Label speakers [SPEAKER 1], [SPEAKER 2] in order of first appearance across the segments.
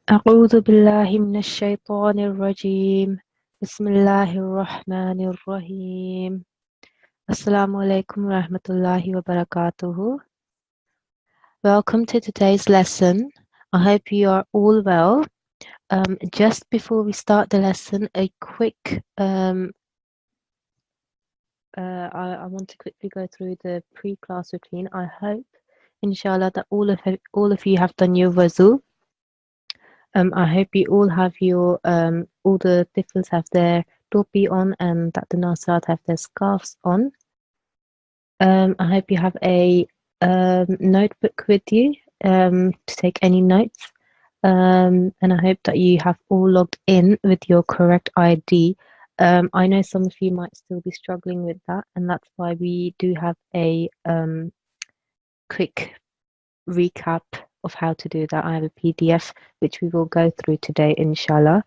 [SPEAKER 1] أعوذ بالله من الشيطان الرجيم بسم الله الرحمن الرحيم Assalamu alaikum warahmatullahi wabarakatuh. Welcome to today's lesson. I hope you are all well. Just before we start the lesson, a quick I want to quickly go through the pre-class routine. I hope, inshallah, that all of you have done your wuzu. I hope you all have your all the Tifls have their topi on and that the Nasirat have their scarves on. I hope you have a notebook with you to take any notes. And I hope that you have all logged in with your correct ID. I know some of you might still be struggling with that, and that's why we do have a quick recap of how to do that. I have a PDF which we will go through today, inshallah.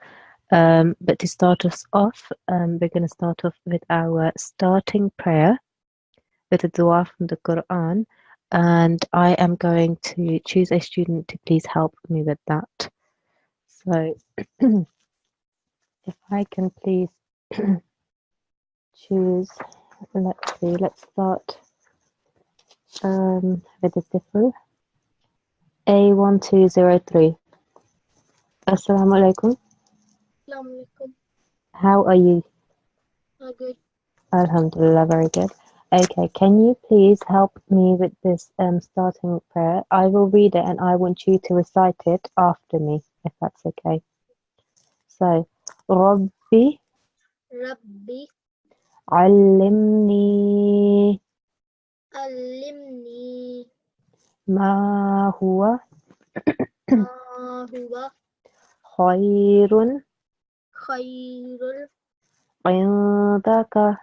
[SPEAKER 1] But to start us off, we're going to start off with our starting prayer with a dua from the Quran, and I am going to choose a student to please help me with that. So, if I can please choose, let's see, let's start with the Tifl. A1203. Assalamu alaikum.
[SPEAKER 2] Assalamu alaikum.
[SPEAKER 1] How are you?
[SPEAKER 2] Good.
[SPEAKER 1] Alhamdulillah, very good. Okay, can you please help me with this starting prayer? I will read it and I want you to recite it after me, if that's okay. So, Rabbi
[SPEAKER 2] Rabbi
[SPEAKER 1] allimni
[SPEAKER 2] allimni
[SPEAKER 1] ma huwa
[SPEAKER 2] ma huwa
[SPEAKER 1] khairun
[SPEAKER 2] khairul
[SPEAKER 1] indaka.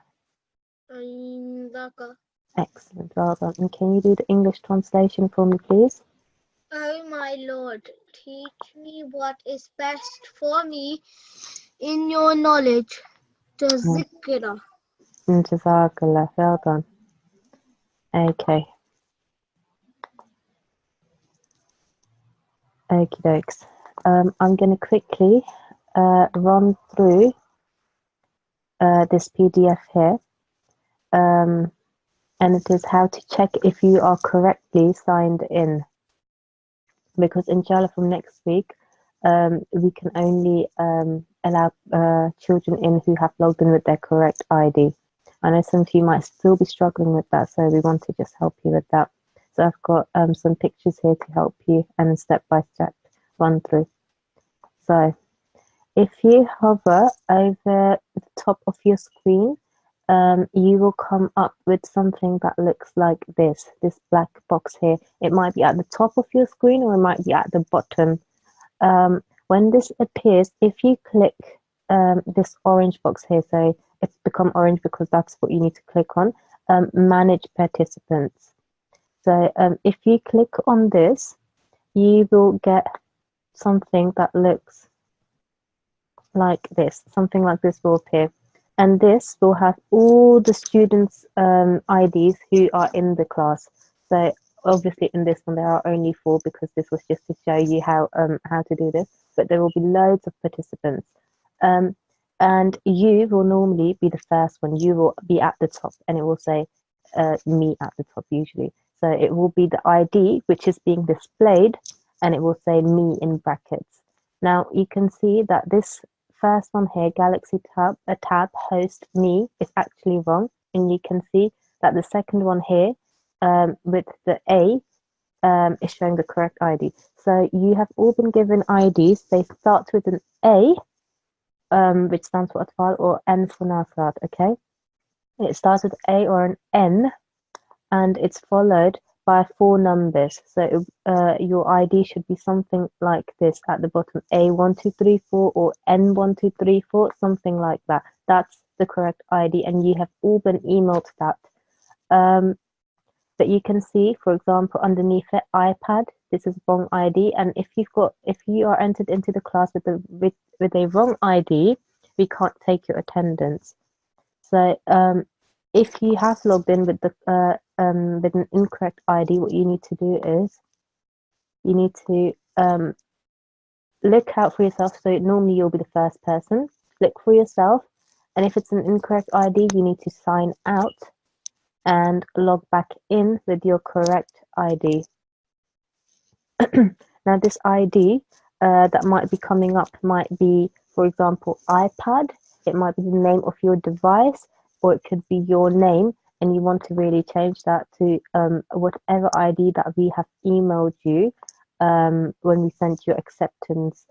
[SPEAKER 2] indaka.
[SPEAKER 1] Excellent, well done. And can you do the English translation for me, please?
[SPEAKER 2] O my Lord, teach me what is best for me in your knowledge. Tazkira.
[SPEAKER 1] Jazakallah, well done. Okay. Okie dokes. I'm going to quickly run through this PDF here. And it is how to check if you are correctly signed in. Because inshallah from next week, we can only allow children in who have logged in with their correct ID. I know some of you might still be struggling with that, so we want to just help you with that. So I've got some pictures here to help you and a step-by-step run through. So if you hover over the top of your screen, you will come up with something that looks like this black box here. It might be at the top of your screen or it might be at the bottom. When this appears, if you click this orange box here, so it's become orange because that's what you need to click on, manage participants. So if you click on this, you will get something that looks like this. Something like this will appear. And this will have all the students' IDs who are in the class. So obviously in this one there are only 4 because this was just to show you how to do this. But there will be loads of participants. And you will normally be the first one. You will be at the top and it will say me at the top usually. So it will be the ID which is being displayed and it will say me in brackets. Now you can see that this first one here, Galaxy tab, host me, is actually wrong. And you can see that the second one here with the A is showing the correct ID. So you have all been given IDs. They start with an A, which stands for Atfal, or N for Nasirat, okay? It starts with A or an N, and it's followed by 4 numbers. So your ID should be something like this at the bottom, A1234 or N1234, something like that. That's the correct ID, and you have all been emailed that. But you can see, for example, underneath it, iPad, this is wrong ID, and if you are entered into the class with a wrong ID, we can't take your attendance. So if you have logged in with an incorrect ID, what you need to do is you need to look out for yourself. So normally you'll be the first person. Look for yourself, and if it's an incorrect ID, you need to sign out and log back in with your correct ID. Now, this ID that might be coming up might be, for example, iPad. It might be the name of your device, or it could be your name, and you want to really change that to whatever ID that we have emailed you when we sent your acceptance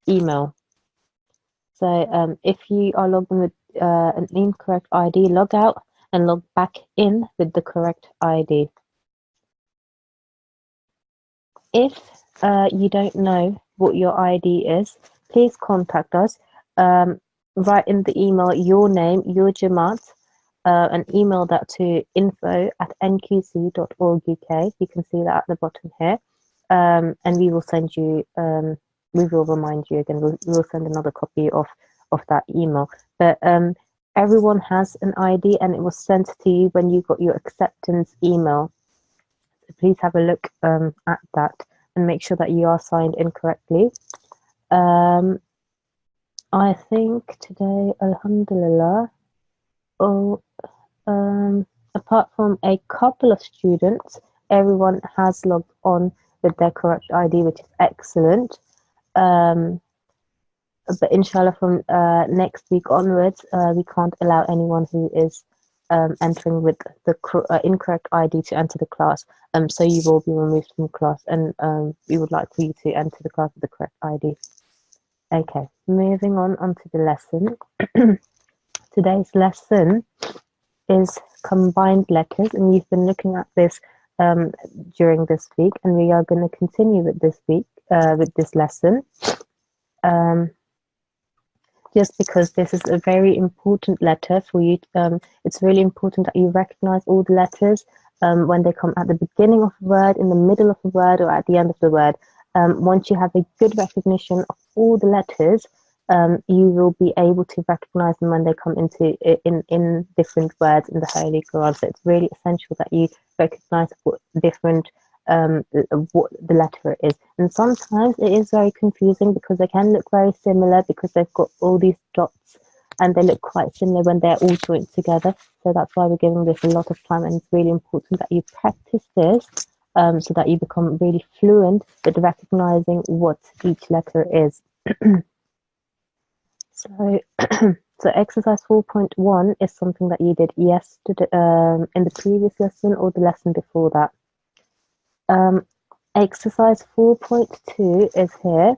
[SPEAKER 1] email. So if you are logged in with an incorrect ID, log out and log back in with the correct ID. If you don't know what your ID is, please contact us. Write in the email your name, your Jamaat, and email that to info@nqc.org.uk. You can see that at the bottom here. And we will send you, we will remind you again, we'll send another copy of that email. But everyone has an ID, and it was sent to you when you got your acceptance email. So please have a look at that and make sure that you are signed in correctly. I think today, alhamdulillah, apart from a couple of students, everyone has logged on with their correct ID, which is excellent. But inshallah, from next week onwards, we can't allow anyone who is entering with the incorrect ID to enter the class. So you will be removed from class, and we would like for you to enter the class with the correct ID. Okay, moving on onto the lesson. Today's lesson is combined letters, and you've been looking at this during this week, and we are going to continue with this week with this lesson. Just because this is a very important letter for you. It's really important that you recognize all the letters when they come at the beginning of a word, in the middle of a word, or at the end of the word. Once you have a good recognition of all the letters, you will be able to recognize them when they come into in different words in the Holy Quran. So it's really essential that you recognize what the letter is. And sometimes it is very confusing because they can look very similar because they've got all these dots and they look quite similar when they're all joined together. So that's why we're giving this a lot of time, and it's really important that you practice this so that you become really fluent with recognizing what each letter is. So exercise 4.1 is something that you did yesterday in the previous lesson or the lesson before that. Exercise 4.2 is here,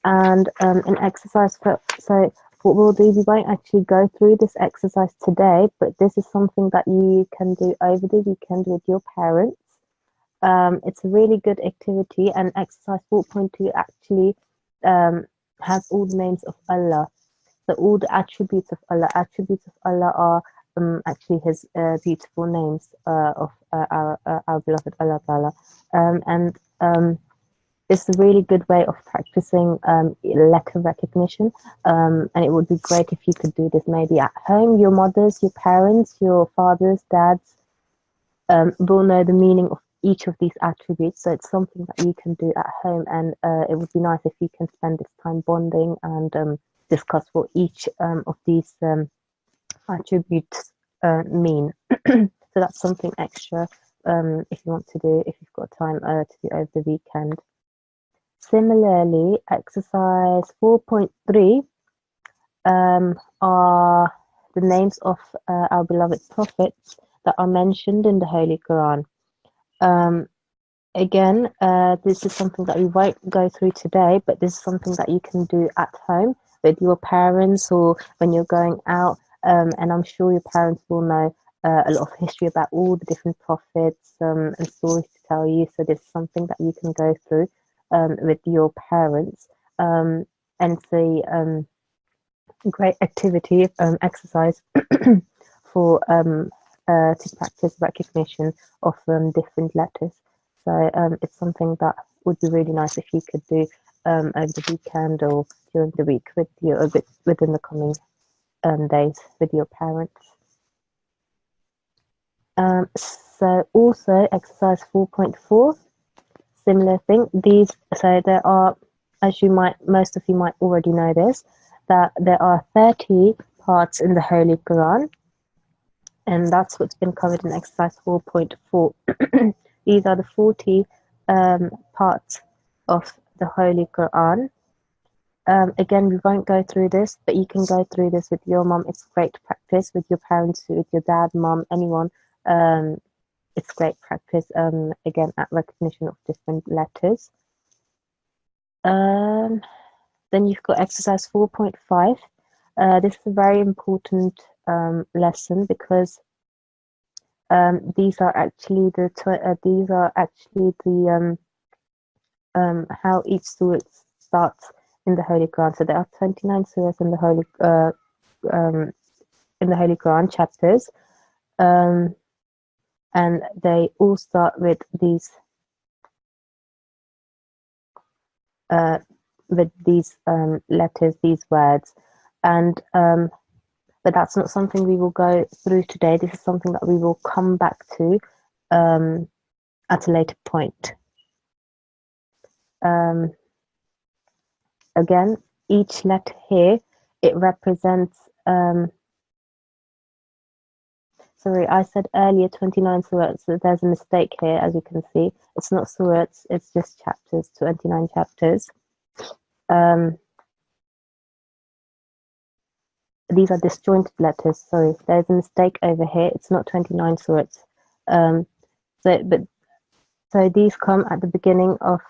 [SPEAKER 1] and in exercise so what we'll do, we won't actually go through this exercise today, but this is something that you can do over the weekend with your parents. It's a really good activity, and exercise 4.2 actually has all the names of Allah. So all the attributes of Allah. Attributes of Allah are actually His beautiful names of our beloved Allah Ta'ala. And it's a really good way of practicing letter recognition. And it would be great if you could do this maybe at home. Your mothers, your parents, your fathers, dads will know the meaning of each of these attributes. So it's something that you can do at home. And it would be nice if you can spend this time bonding and discuss what each of these attributes mean. So that's something extra if you want to do, if you've got time to do over the weekend. Similarly, exercise 4.3 are the names of our beloved prophets that are mentioned in the Holy Quran. Again, this is something that we won't go through today, but this is something that you can do at home with your parents or when you're going out. And I'm sure your parents will know a lot of history about all the different prophets and stories to tell you. So this is something that you can go through with your parents. And it's a great activity, exercise for to practice recognition of different letters. So it's something that would be really nice if you could do over the weekend or during the week with your within the coming days with your parents. So also exercise 4.4, similar thing. So there are as most of you might already know this, that there are 30 parts in the Holy Quran, and that's what's been covered in exercise 4.4. These are the 40 parts of the Holy Quran. Again, we won't go through this, but you can go through this with your mum. It's great practice with your parents, with your dad, mum, anyone. It's great practice, again, at recognition of different letters. Then you've got exercise 4.5. This is a very important lesson because these are actually the how each surah starts in the Holy Quran. So there are 29 surahs in the Holy Quran chapters, and they all start with these letters, these words, and but that's not something we will go through today. This is something that we will come back to at a later point. Again, each letter here, it represents, sorry, I said earlier 29 surahs, so there's a mistake here, as you can see. It's not surahs, it's just chapters, 29 chapters. These are disjointed letters, sorry, there's a mistake over here, it's not 29 surahs. So these come at the beginning of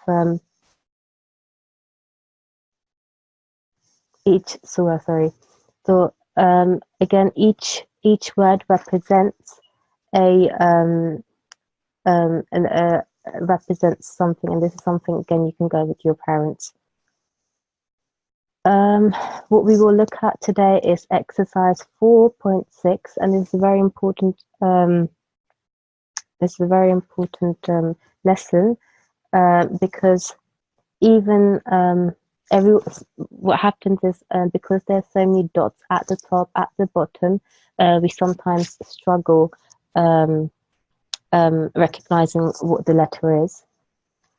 [SPEAKER 1] each surah, sorry. So again, each word represents represents something, and this is something, again, you can go with your parents. What we will look at today is exercise 4.6, and this is a very important lesson because even what happens is because there's so many dots at the top, at the bottom, we sometimes struggle recognizing what the letter is.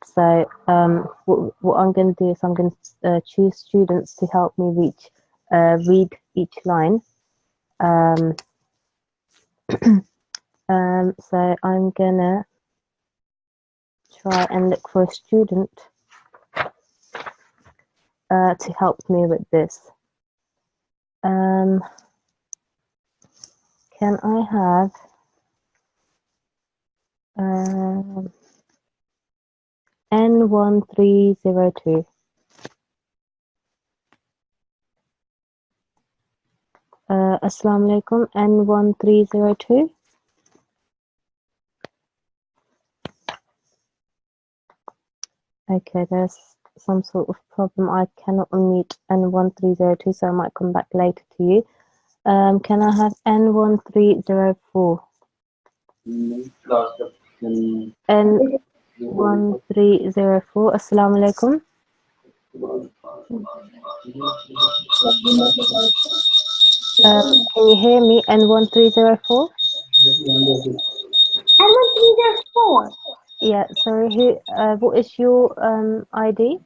[SPEAKER 1] So what I'm going to do is I'm going to choose students to help me read each line. So I'm gonna try and look for a student to help me with this. Can I have N1302? Assalamu alaikum, N1302. Okay, there's some sort of problem. I cannot unmute N1302, so I might come back later to you. Can I have N1304? N1304. Assalamu alaikum. Can you hear me? N1304?
[SPEAKER 2] N1304.
[SPEAKER 1] Yeah, sorry, what is your ID?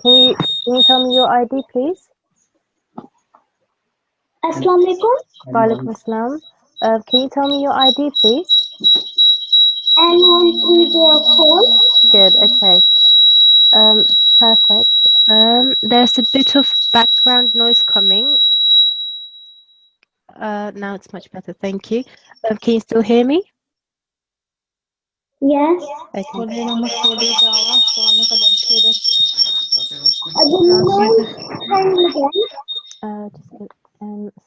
[SPEAKER 1] Can you tell me your ID, please?
[SPEAKER 2] Assalamu alaikum.
[SPEAKER 1] Walaikum assalam. Can you tell me your ID, please?
[SPEAKER 2] N1304.
[SPEAKER 1] Good, okay. Perfect. There's a bit of background noise coming. Now it's much better, thank you. Can you still hear me?
[SPEAKER 2] Yes.
[SPEAKER 1] Okay.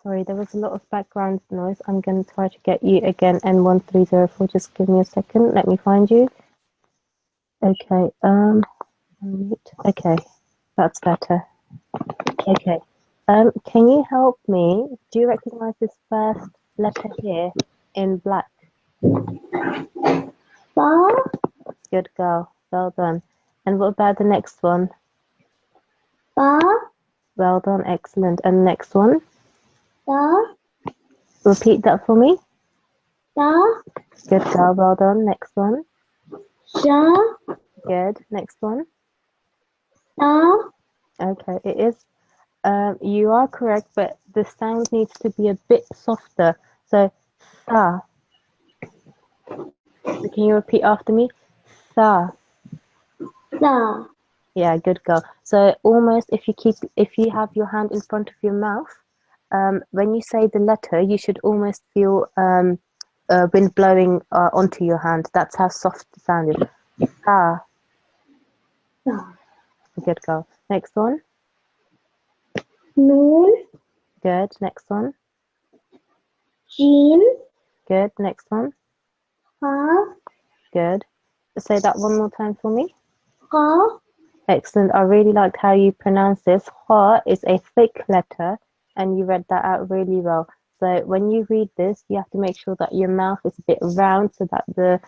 [SPEAKER 1] Sorry, there was a lot of background noise. I'm going to try to get you again, N1304. Just give me a second. Let me find you. Okay. Okay, that's better. Okay. Can you help me? Do you recognize this first letter here in black?
[SPEAKER 2] Ba.
[SPEAKER 1] Good girl. Well done. And what about the next one?
[SPEAKER 2] Ba.
[SPEAKER 1] Well done. Excellent. And the next one?
[SPEAKER 2] Ba.
[SPEAKER 1] Repeat that for me.
[SPEAKER 2] Ta.
[SPEAKER 1] Good girl, well done. Next one.
[SPEAKER 2] Sha.
[SPEAKER 1] Good. Next one.
[SPEAKER 2] Ta.
[SPEAKER 1] Okay, it is. You are correct, but the sound needs to be a bit softer. So, sa. Can you repeat after me? Sa.
[SPEAKER 2] Sa.
[SPEAKER 1] Yeah, good girl. So almost if you have your hand in front of your mouth, when you say the letter, you should almost feel wind blowing onto your hand. That's how soft the sound is. Sa.
[SPEAKER 2] Sa.
[SPEAKER 1] Good girl. Next one.
[SPEAKER 2] Noon.
[SPEAKER 1] Good. Next one.
[SPEAKER 2] Jeen.
[SPEAKER 1] Good. Next one.
[SPEAKER 2] Ha.
[SPEAKER 1] Good. Say that one more time for me.
[SPEAKER 2] Ha.
[SPEAKER 1] Excellent. I really liked how you pronounce this. Ha is a thick letter, and you read that out really well. So when you read this, you have to make sure that your mouth is a bit round so that the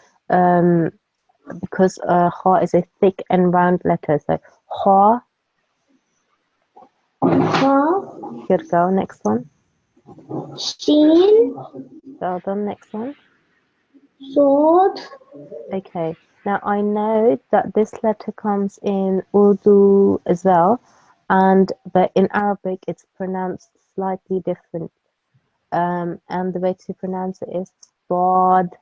[SPEAKER 1] because ha is a thick and round letter. So ha,
[SPEAKER 2] Ha.
[SPEAKER 1] good girl. Next one.
[SPEAKER 2] Sheen.
[SPEAKER 1] Well done. Next one.
[SPEAKER 2] Sword.
[SPEAKER 1] Okay. Now I know that this letter comes in Urdu as well, but in Arabic it's pronounced slightly different. And the way to pronounce it is bod.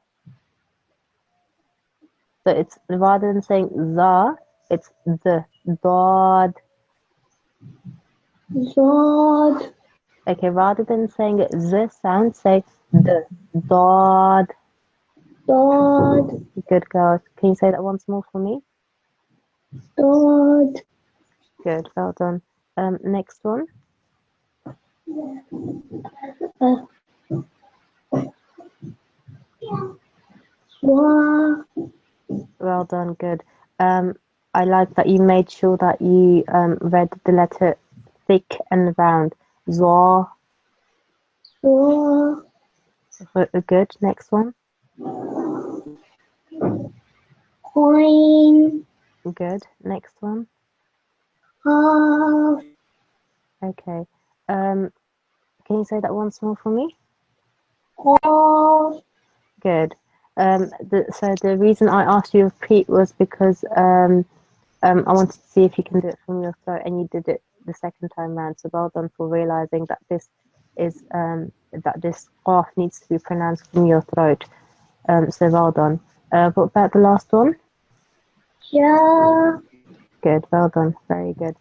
[SPEAKER 1] So it's rather than saying the, it's the bod.
[SPEAKER 2] Sword.
[SPEAKER 1] Okay, rather than saying the sound, say the bod.
[SPEAKER 2] Sword.
[SPEAKER 1] Good girl. Can you say that once more for me?
[SPEAKER 2] Sword.
[SPEAKER 1] Good, well done. Next one.
[SPEAKER 2] Swa.
[SPEAKER 1] Well done, good. I like that you made sure that you read the letter thick and round. Zwa.
[SPEAKER 2] Swa.
[SPEAKER 1] Good. Next one.
[SPEAKER 2] Coin.
[SPEAKER 1] Good. Next one.
[SPEAKER 2] Half.
[SPEAKER 1] Okay. Can you say that once more for me?
[SPEAKER 2] Half.
[SPEAKER 1] Good. So the reason I asked you to repeat was because I wanted to see if you can do it from your throat, and you did it the second time round. So well done for realizing that this is that this qaf needs to be pronounced from your throat. So well done. What about the last one?
[SPEAKER 2] Ja.
[SPEAKER 1] Good. Well done. Very good.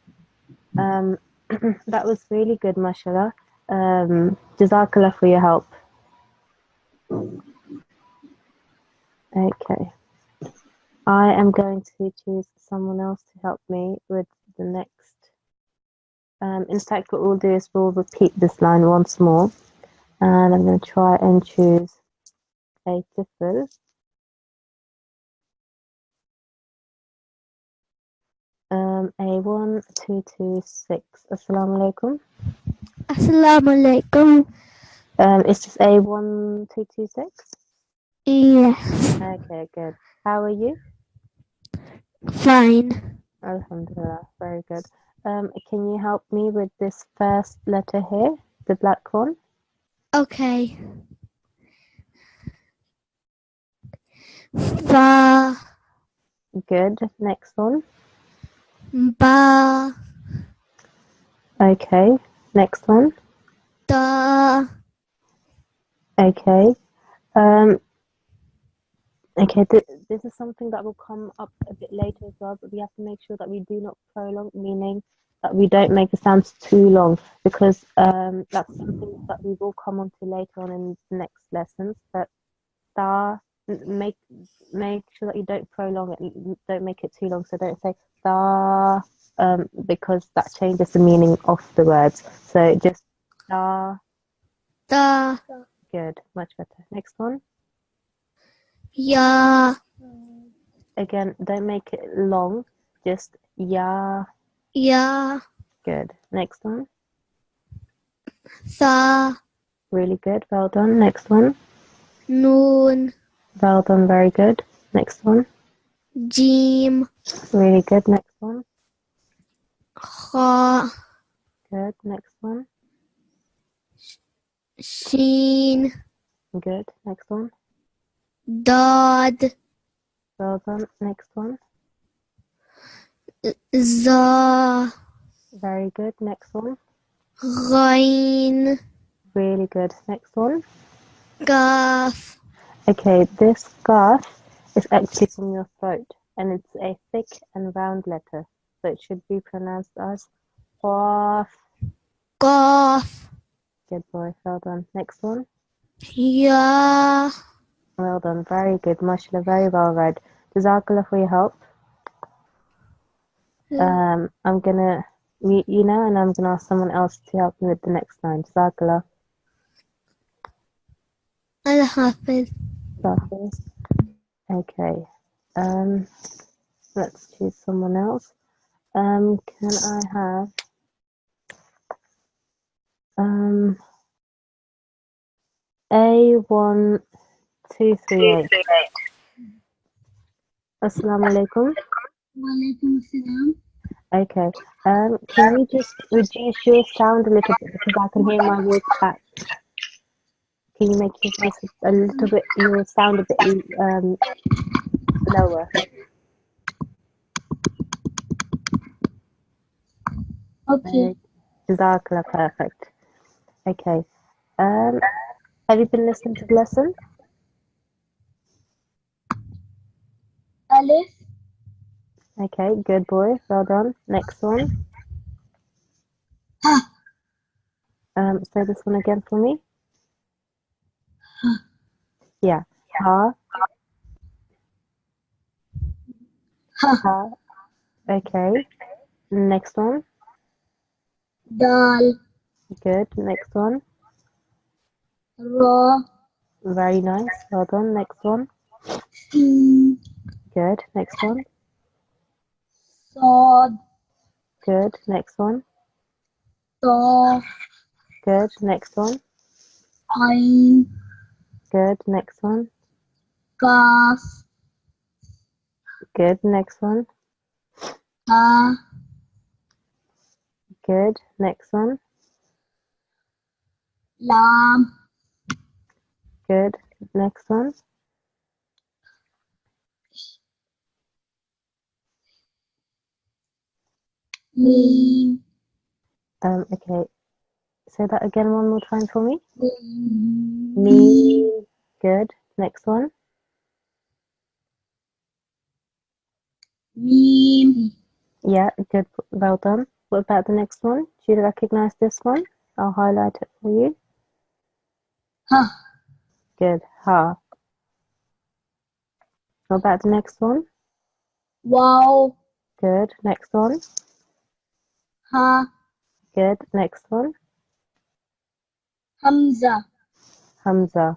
[SPEAKER 1] That was really good, mashallah. Jazakallah for your help. Okay. I am going to choose someone else to help me with the next. In fact, what we'll do is we'll repeat this line once more, and I'm going to try and choose a Tifl. A1226. Assalamu alaikum.
[SPEAKER 2] Assalamu alaikum.
[SPEAKER 1] It's just A1226.
[SPEAKER 2] Yes.
[SPEAKER 1] Okay, good. How are you?
[SPEAKER 2] Fine.
[SPEAKER 1] Alhamdulillah, very good. Can you help me with this first letter here, the black one?
[SPEAKER 2] Okay. Fa.
[SPEAKER 1] Good. Next one.
[SPEAKER 2] Ba.
[SPEAKER 1] Okay. Next one.
[SPEAKER 2] Da.
[SPEAKER 1] Okay. Okay. This is something that will come up a bit later as well, but we have to make sure that we do not prolong, meaning that we don't make the sounds too long, because that's something that we will come on to later on in the next lessons. But da, make sure that you don't prolong it, don't make it too long. So don't say da, because that changes the meaning of the words. So just da.
[SPEAKER 2] Da.
[SPEAKER 1] Good, much better. Next one.
[SPEAKER 2] Ya.
[SPEAKER 1] Again, don't make it long. Just ya.
[SPEAKER 2] Ya.
[SPEAKER 1] Good. Next one.
[SPEAKER 2] Sa.
[SPEAKER 1] Really good. Well done. Next one.
[SPEAKER 2] Noon.
[SPEAKER 1] Well done. Very good. Next one.
[SPEAKER 2] Jim.
[SPEAKER 1] Really good. Next one.
[SPEAKER 2] Ha.
[SPEAKER 1] Good. Next one.
[SPEAKER 2] Sheen.
[SPEAKER 1] Good. Next one.
[SPEAKER 2] Dad.
[SPEAKER 1] Well done. Next one.
[SPEAKER 2] Za.
[SPEAKER 1] Very good. Next one.
[SPEAKER 2] Ghain.
[SPEAKER 1] Really good. Next one.
[SPEAKER 2] Kaf.
[SPEAKER 1] Okay, this gaf is actually from your throat, and it's a thick and round letter, so it should be pronounced as qaf.
[SPEAKER 2] Qaf.
[SPEAKER 1] Good boy. Well done. Next one.
[SPEAKER 2] Ya.
[SPEAKER 1] Well done. Very good. Mashallah. Very well read. Jazakallah for your help. I'm gonna mute you now, and I'm gonna ask someone else to help me with the next line. Jazakallah.
[SPEAKER 2] Al-Hafiz.
[SPEAKER 1] Hafiz. Okay. Let's choose someone else. Can I have A1238? Assalamu alaikum.
[SPEAKER 2] Walaikum assalam.
[SPEAKER 1] Okay. Can you just reduce your sound a little bit because I can hear my voice back? Can you make your voice a little bit, your sound a bit lower?
[SPEAKER 2] Okay.
[SPEAKER 1] Jazakallah, perfect. Okay. Have you been listening to the lesson?
[SPEAKER 2] Alif.
[SPEAKER 1] Okay, good boy. Well done. Next one.
[SPEAKER 2] Ha.
[SPEAKER 1] Say this one again for me.
[SPEAKER 2] Ha.
[SPEAKER 1] Yeah. Ha.
[SPEAKER 2] Ha.
[SPEAKER 1] Ha. Okay. Next one.
[SPEAKER 2] Dal.
[SPEAKER 1] Good. Next one.
[SPEAKER 2] Ra.
[SPEAKER 1] Very nice. Well done. Next one.
[SPEAKER 2] Sin.
[SPEAKER 1] Good. Next one.
[SPEAKER 2] Sad.
[SPEAKER 1] Good. Next one.
[SPEAKER 2] Ta.
[SPEAKER 1] Good. Next one.
[SPEAKER 2] Ain.
[SPEAKER 1] Good. Next one.
[SPEAKER 2] Kaf.
[SPEAKER 1] Good. Next one.
[SPEAKER 2] Ha.
[SPEAKER 1] Good. Next one.
[SPEAKER 2] Lam.
[SPEAKER 1] Good. Next one.
[SPEAKER 2] Mim.
[SPEAKER 1] Okay. Say that again one more time for me.
[SPEAKER 2] Mim.
[SPEAKER 1] Me. Good. Next one.
[SPEAKER 2] Mim.
[SPEAKER 1] Yeah, good. Well done. What about the next one? Do you recognize this one? I'll highlight it for you.
[SPEAKER 2] Ha.
[SPEAKER 1] Good. Ha. What about the next one?
[SPEAKER 2] Wow.
[SPEAKER 1] Good. Next one.
[SPEAKER 2] Ha.
[SPEAKER 1] Good. Next one.
[SPEAKER 2] Hamza.
[SPEAKER 1] Hamza.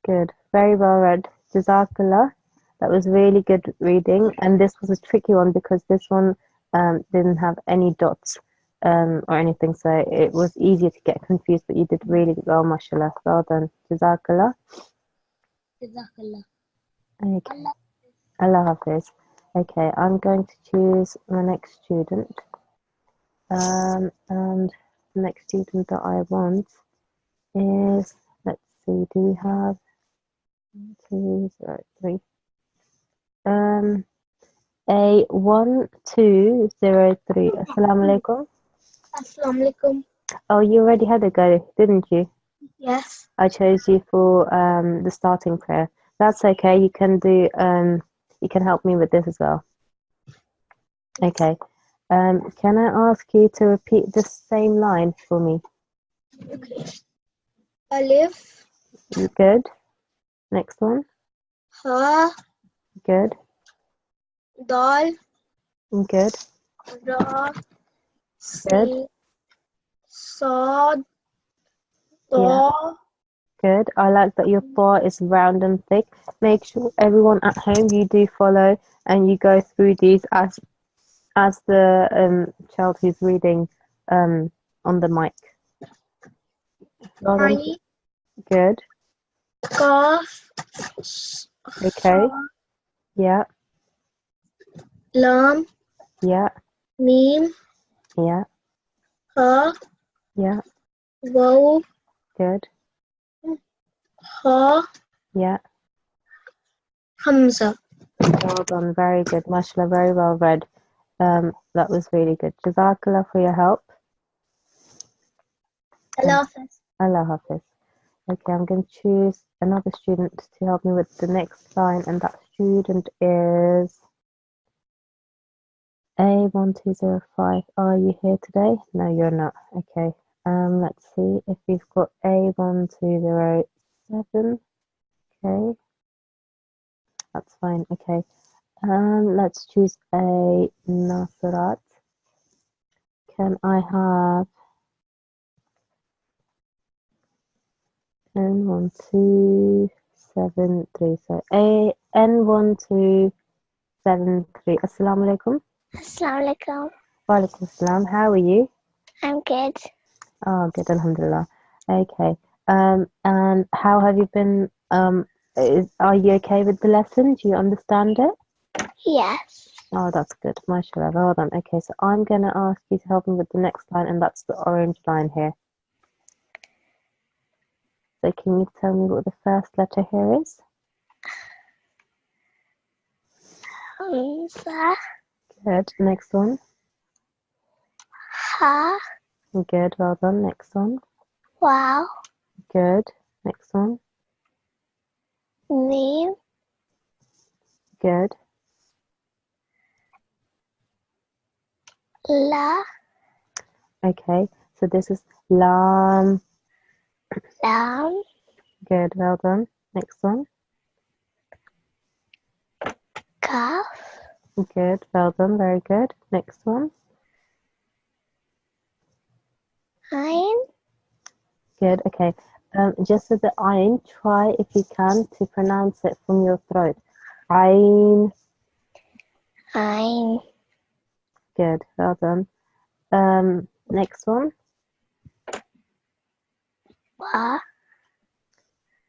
[SPEAKER 1] Good. Very well read. Jazakallah. That was really good reading. And this was a tricky one because this one didn't have any dots or anything. So it was easier to get confused, but you did really well, mashallah. Well done. Jazakallah.
[SPEAKER 2] Jazakallah.
[SPEAKER 1] Okay. Allah Hafiz. Okay, I'm going to choose my next student. And the next student that I want is, let's see, do we have 2, 0, 3? A1203. Assalamu alaikum.
[SPEAKER 2] Assalamu alaikum.
[SPEAKER 1] Oh, you already had a go, didn't you?
[SPEAKER 2] Yes.
[SPEAKER 1] I chose you for the starting prayer. That's okay. You can do. You can help me with this as well. Okay. Can I ask you to repeat the same line for me?
[SPEAKER 2] Okay. Alif.
[SPEAKER 1] You good? Next one.
[SPEAKER 2] Ha.
[SPEAKER 1] Good.
[SPEAKER 2] Dal.
[SPEAKER 1] Good.
[SPEAKER 2] Ra.
[SPEAKER 1] Good.
[SPEAKER 2] Sin. Sad.
[SPEAKER 1] Yeah.
[SPEAKER 2] Ta.
[SPEAKER 1] Good. I like that your bar is round and thick. Make sure everyone at home you do follow and you go through these as the child who's reading on the mic. Well done.
[SPEAKER 2] Ain.
[SPEAKER 1] Good.
[SPEAKER 2] Kaf.
[SPEAKER 1] Okay. Yeah.
[SPEAKER 2] Lam.
[SPEAKER 1] Yeah.
[SPEAKER 2] Mim.
[SPEAKER 1] Yeah.
[SPEAKER 2] Ha.
[SPEAKER 1] Yeah.
[SPEAKER 2] Waw.
[SPEAKER 1] Good.
[SPEAKER 2] Ha.
[SPEAKER 1] Yeah.
[SPEAKER 2] Hamza.
[SPEAKER 1] Well done. Very good. Mashallah, very well read. That was really good. Jazakallah for your help.
[SPEAKER 2] Allah Hafiz.
[SPEAKER 1] Allah Hafiz. Okay, I'm going to choose another student to help me with the next line, and that student is A1205. Are you here today? No, you're not. Okay. Let's see if we've got A1207. Okay. That's fine. Okay. Let's choose a Nasirat. Can I have N1273? So N1273. Assalamu alaikum.
[SPEAKER 3] Assalamu alaikum.
[SPEAKER 1] Wa alaikum assalam. How are you?
[SPEAKER 3] I'm good.
[SPEAKER 1] Oh, good. Alhamdulillah. Okay. And how have you been? Are you okay with the lesson? Do you understand it?
[SPEAKER 3] Yes.
[SPEAKER 1] Oh, that's good. Mashallah. Well done. Okay, so I'm going to ask you to help me with the next line, and that's the orange line here. So can you tell me what the first letter here is?
[SPEAKER 3] Hamza.
[SPEAKER 1] Good. Next one.
[SPEAKER 3] Ha.
[SPEAKER 1] Good. Well done. Next one.
[SPEAKER 3] Wow.
[SPEAKER 1] Good. Next one.
[SPEAKER 3] Mim.
[SPEAKER 1] Good.
[SPEAKER 3] La.
[SPEAKER 1] Okay, so this is lam.
[SPEAKER 3] Lam.
[SPEAKER 1] Good. Well done. Next one.
[SPEAKER 3] Kaf.
[SPEAKER 1] Good. Well done. Very good. Next one.
[SPEAKER 3] Ain.
[SPEAKER 1] Good. Okay. Just with the ayn, try if you can to pronounce it from your throat. Ayn.
[SPEAKER 3] Ain.
[SPEAKER 1] Good. Well done. Next one.
[SPEAKER 3] Wa.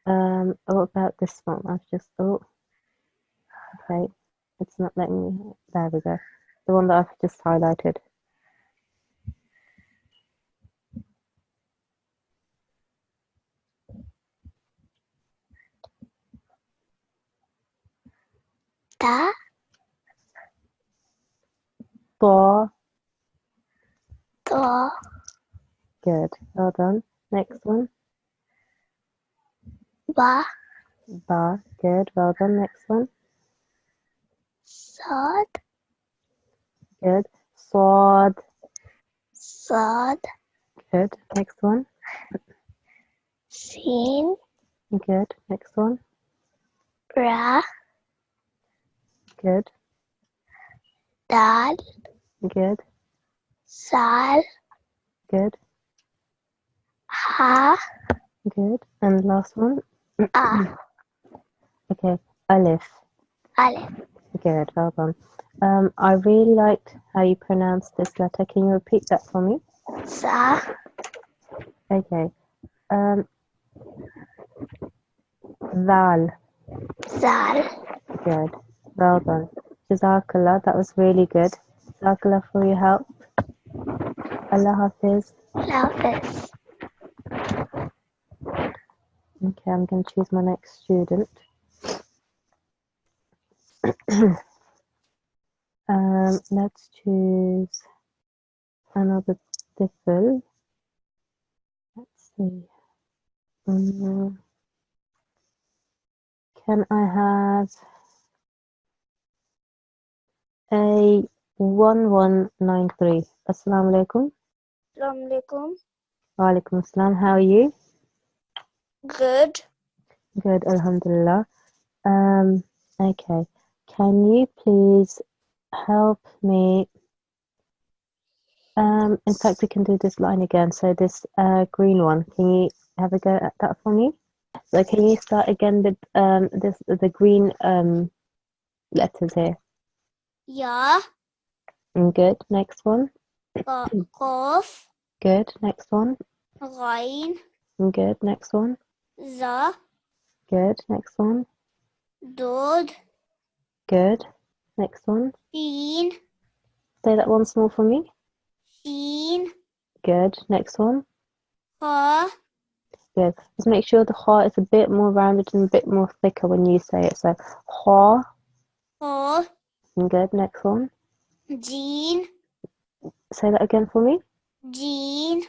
[SPEAKER 1] What about this one? I've just okay. It's not letting me. There we go. The one that I've just highlighted.
[SPEAKER 3] Ta.
[SPEAKER 1] Ba.
[SPEAKER 3] To.
[SPEAKER 1] Good. Well done. Next one.
[SPEAKER 3] Ba.
[SPEAKER 1] Ba. Good. Well done. Next one.
[SPEAKER 3] Sod.
[SPEAKER 1] Good. Swad.
[SPEAKER 3] Sod.
[SPEAKER 1] Good. Next one.
[SPEAKER 3] Sin.
[SPEAKER 1] Good. Next one.
[SPEAKER 3] Ra.
[SPEAKER 1] Good.
[SPEAKER 3] Dal.
[SPEAKER 1] Good.
[SPEAKER 3] Sal.
[SPEAKER 1] Good.
[SPEAKER 3] Ha.
[SPEAKER 1] Good. And last one.
[SPEAKER 3] A.
[SPEAKER 1] Okay. Alif.
[SPEAKER 3] Alif.
[SPEAKER 1] Good. Well done. I really liked how you pronounced this letter. Can you repeat that for me?
[SPEAKER 3] Sa.
[SPEAKER 1] Okay. Zal.
[SPEAKER 3] Zal.
[SPEAKER 1] Good. Well done. Jazakallah. That was really good. Jazakallah for your help. Allah Hafiz.
[SPEAKER 3] Allah Hafiz.
[SPEAKER 1] Okay, I'm going to choose my next student. Let's choose another Tifl. Let's see. Can I have A1193? Assalamu alaikum.
[SPEAKER 3] Assalamu alaikum.
[SPEAKER 1] Wa alaikum assalam. How are you?
[SPEAKER 3] Good.
[SPEAKER 1] Good, alhamdulillah. Okay. Can you please help me? In fact, we can do this line again. So this green one, can you have a go at that for me? So can you start again with the green letters here?
[SPEAKER 3] Ya.
[SPEAKER 1] Good. Next one.
[SPEAKER 3] Qaf.
[SPEAKER 1] Good. Next one.
[SPEAKER 3] Ghain.
[SPEAKER 1] Good. Next one.
[SPEAKER 3] Za.
[SPEAKER 1] Good. Next one.
[SPEAKER 3] Dod.
[SPEAKER 1] Good. Next one.
[SPEAKER 3] Seen.
[SPEAKER 1] Say that once more for me.
[SPEAKER 3] Sheen.
[SPEAKER 1] Good. Next one.
[SPEAKER 3] Ha.
[SPEAKER 1] Good. Just make sure the ha is a bit more rounded and a bit more thicker when you say it. So ha.
[SPEAKER 3] Ha.
[SPEAKER 1] Good. Next one.
[SPEAKER 3] Jeen.
[SPEAKER 1] Say that again for me.
[SPEAKER 3] Jeen.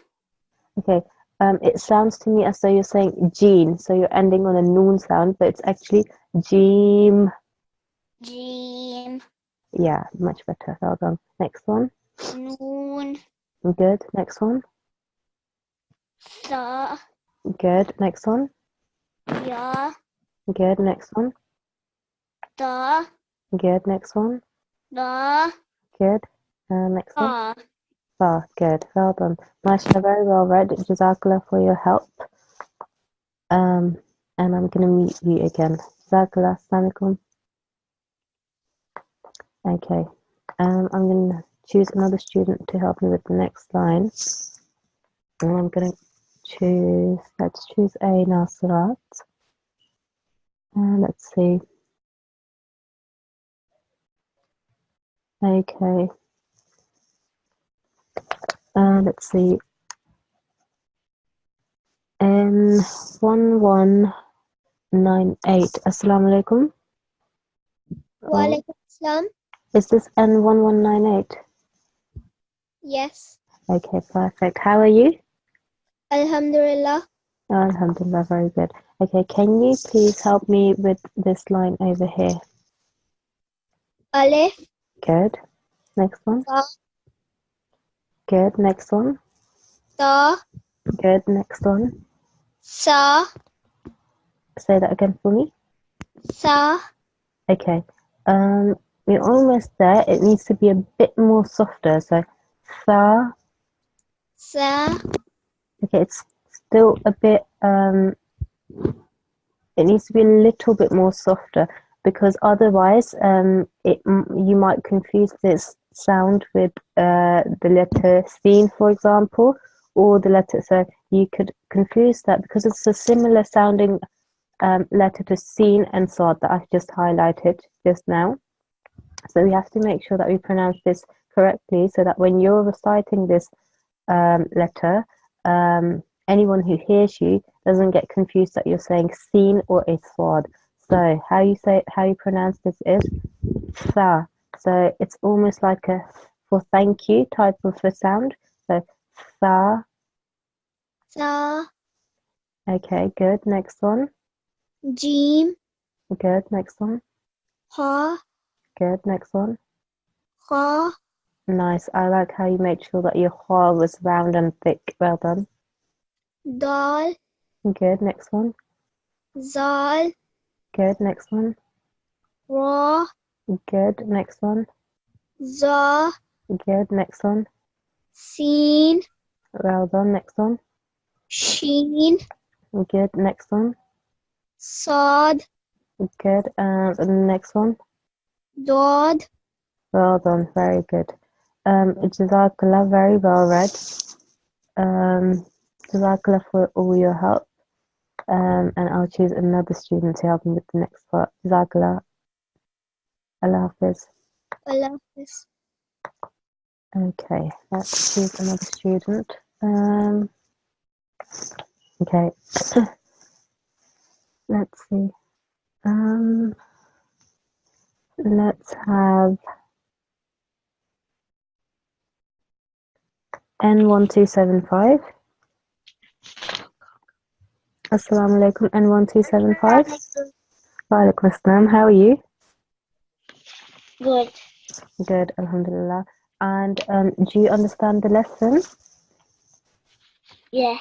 [SPEAKER 1] Okay. It sounds to me as though you're saying Gene, so you're ending on a noon sound, but it's actually Jeem.
[SPEAKER 3] Jeem.
[SPEAKER 1] Yeah, much better. Well done. Next one.
[SPEAKER 3] Noon.
[SPEAKER 1] Good. Next one.
[SPEAKER 3] Tha.
[SPEAKER 1] Good. Next one.
[SPEAKER 3] Ya.
[SPEAKER 1] Good. Next one.
[SPEAKER 3] Da.
[SPEAKER 1] Good. Next one.
[SPEAKER 3] Da.
[SPEAKER 1] Good. Next one.
[SPEAKER 3] Ha.
[SPEAKER 1] Ah, good. Well done. Mashallah, very well read. Jazakallah for your help. And I'm gonna mute you again. Jazakallah. Assalamu alaikum. Okay. I'm gonna choose another student to help me with the next line. And I'm gonna let's choose a Nasirat. And let's see. Okay. Let's see. N1198. Assalamu alaikum.
[SPEAKER 2] Wa alaikum assalam.
[SPEAKER 1] Is this N1198?
[SPEAKER 2] Yes.
[SPEAKER 1] Okay, perfect. How are you?
[SPEAKER 2] Alhamdulillah.
[SPEAKER 1] Alhamdulillah, very good. Okay, can you please help me with this line over here?
[SPEAKER 2] Alif.
[SPEAKER 1] Good. Next one.
[SPEAKER 2] Ta.
[SPEAKER 1] Good. Next one.
[SPEAKER 2] Ta.
[SPEAKER 1] Good. Next one.
[SPEAKER 2] Sa.
[SPEAKER 1] Say that again for me.
[SPEAKER 2] Sa.
[SPEAKER 1] Okay. We're almost there. It needs to be a bit more softer. So, tha.
[SPEAKER 2] Sa.
[SPEAKER 1] Okay, it's still a bit. It needs to be a little bit more softer because otherwise, you might confuse this sound with the letter sin, for example, or the letter. So you could confuse that because it's a similar sounding letter to sin and sad that I've just highlighted just now. So we have to make sure that we pronounce this correctly so that when you're reciting this letter, anyone who hears you doesn't get confused that you're saying sin or a sad. So how you pronounce this is tha. So it's almost like a for thank you type of a sound. So tha.
[SPEAKER 2] Sa.
[SPEAKER 1] Okay, good. Next one.
[SPEAKER 2] Jeem.
[SPEAKER 1] Good. Next one.
[SPEAKER 2] Ha.
[SPEAKER 1] Good. Next one.
[SPEAKER 2] Ha.
[SPEAKER 1] Nice. I like how you made sure that your ha was round and thick. Well done.
[SPEAKER 2] Dal.
[SPEAKER 1] Good. Next one.
[SPEAKER 2] Zal.
[SPEAKER 1] Good. Next one.
[SPEAKER 2] Ra.
[SPEAKER 1] Good. Next one.
[SPEAKER 2] Za.
[SPEAKER 1] Good. Next one.
[SPEAKER 2] Seen.
[SPEAKER 1] Well done. Next one.
[SPEAKER 2] Sheen.
[SPEAKER 1] Good. Next one.
[SPEAKER 2] Sad.
[SPEAKER 1] Good. And the next one.
[SPEAKER 2] Dod.
[SPEAKER 1] Well done. Very good. Jazakallah. Very well read. Jazakallah for all your help. And I'll choose another student to help me with the next part. Jazakallah. Allah Hafiz.
[SPEAKER 2] Allah Hafiz.
[SPEAKER 1] Okay, let's choose another student. Okay. Let's see. Let's have N1275. Assalamu alaikum, N1275. Wa alaikum assalam. How are you?
[SPEAKER 3] Good.
[SPEAKER 1] Good, alhamdulillah. And do you understand the lesson?
[SPEAKER 3] Yeah.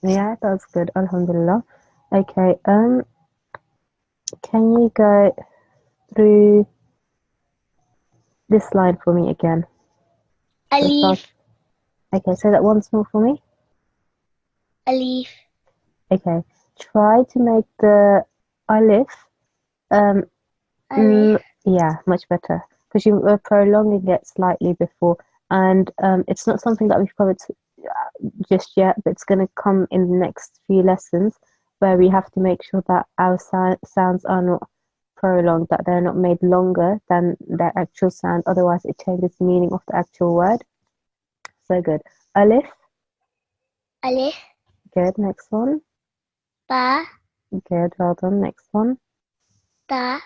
[SPEAKER 1] Yeah, that's good, alhamdulillah. Okay, can you go through this line for me again?
[SPEAKER 3] Alif.
[SPEAKER 1] Okay, say that once more for me.
[SPEAKER 3] Alif.
[SPEAKER 1] Okay, try to make the alif,
[SPEAKER 3] Alif.
[SPEAKER 1] yeah, much better, because you were prolonging it slightly before, and it's not something that we've covered just yet, but it's going to come in the next few lessons, where we have to make sure that our sounds are not prolonged, that they're not made longer than their actual sound, otherwise it changes the meaning of the actual word. So good. Alif.
[SPEAKER 3] Alif.
[SPEAKER 1] Good. Next one.
[SPEAKER 3] Ba.
[SPEAKER 1] Good, well done. Next one.
[SPEAKER 3] Da.